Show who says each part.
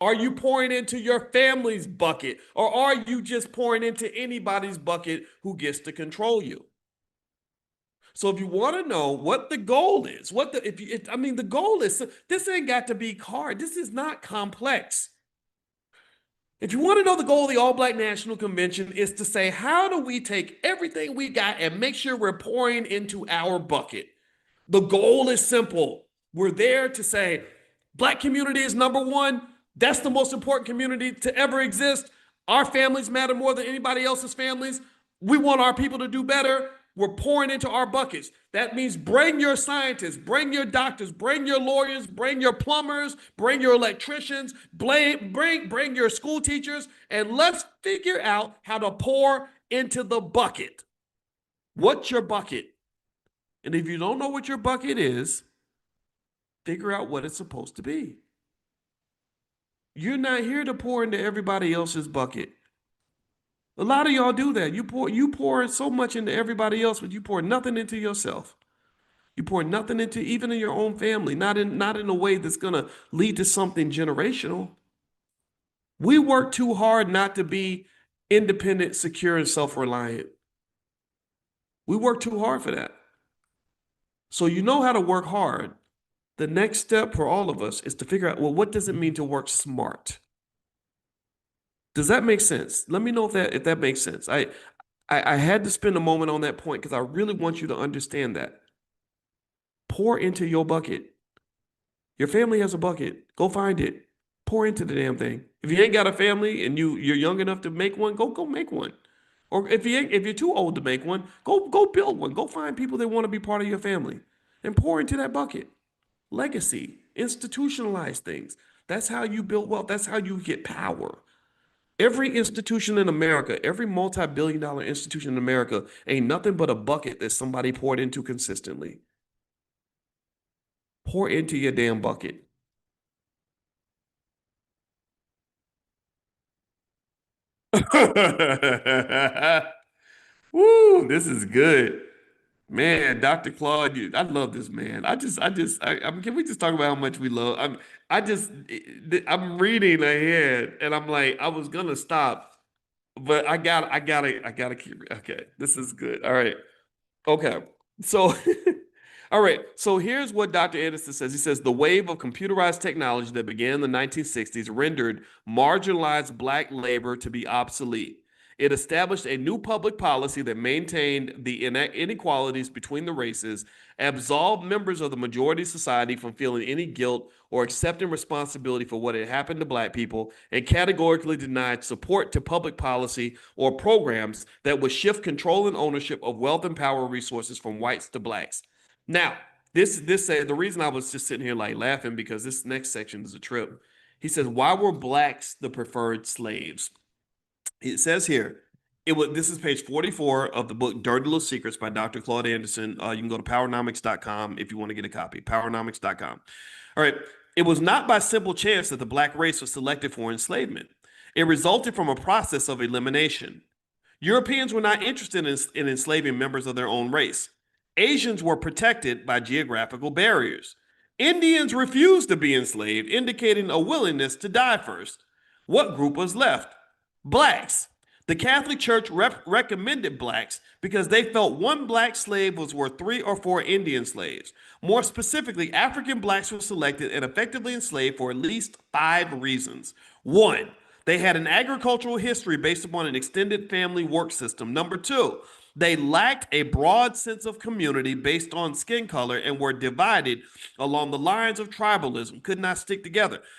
Speaker 1: Are you pouring into your family's bucket, or are you just pouring into anybody's bucket who gets to control you? So if you want to know what the goal is, what the if you I mean the goal is, this ain't got to be hard. This is not complex. If you want to know the goal of the All Black National Convention is to say, how do we take everything we got and make sure we're pouring into our bucket? The goal is simple. We're there to say, Black community is number one. That's the most important community to ever exist. Our families matter more than anybody else's families. We want our people to do better. We're pouring into our buckets. That means bring your scientists, bring your doctors, bring your lawyers, bring your plumbers, bring your electricians, bring your school teachers, and let's figure out how to pour into the bucket. What's your bucket? And if you don't know what your bucket is, figure out what it's supposed to be. You're not here to pour into everybody else's bucket. A lot of y'all do that. You pour so much into everybody else, but you pour nothing into yourself. You pour nothing into even in your own family, not in a way that's gonna lead to something generational. We work too hard not to be independent, secure, and self-reliant. We work too hard for that. So you know how to work hard. The next step for all of us is to figure out, well, what does it mean to work smart? Does that make sense? Let me know if that makes sense. I had to spend a moment on that point because I really want you to understand that. Pour into your bucket. Your family has a bucket. Go find it. Pour into the damn thing. If you ain't got a family and you're young enough to make one, go make one. Or if you're too old to make one, go build one. Go find people that want to be part of your family and pour into that bucket. Legacy, institutionalize things. That's how you build wealth. That's how you get power. Every institution in America, every multi-billion-dollar institution in America ain't nothing but a bucket that somebody poured into consistently. Pour into your damn bucket. Woo, this is good. Man, Dr. Claude, I love this man. I mean, can we just talk about how much we love? I'm reading ahead, and I'm like, I was gonna stop, but I gotta keep. Okay, this is good. All right. Okay. So, all right. So here's what Dr. Anderson says. He says the wave of computerized technology that began in the 1960s rendered marginalized Black labor to be obsolete. It established a new public policy that maintained the inequalities between the races, absolved members of the majority society from feeling any guilt or accepting responsibility for what had happened to Black people, and categorically denied support to public policy or programs that would shift control and ownership of wealth and power resources from whites to Blacks. Now, the reason I was just sitting here like laughing because this next section is a trip. He says, why were Blacks the preferred slaves? It says here, this is page 44 of the book Dirty Little Secrets by Dr. Claude Anderson. You can go to powernomics.com if you want to get a copy. Powernomics.com. All right. It was not by simple chance that the Black race was selected for enslavement. It resulted from a process of elimination. Europeans were not interested in enslaving members of their own race. Asians were protected by geographical barriers. Indians refused to be enslaved, indicating a willingness to die first. What group was left? Blacks. The Catholic Church recommended blacks because they felt one Black slave was worth 3 or 4 Indian slaves. More specifically, African Blacks were selected and effectively enslaved for at least 5 reasons. 1, they had an agricultural history based upon an extended family work system. Number 2, they lacked a broad sense of community based on skin color and were divided along the lines of tribalism, could not stick together.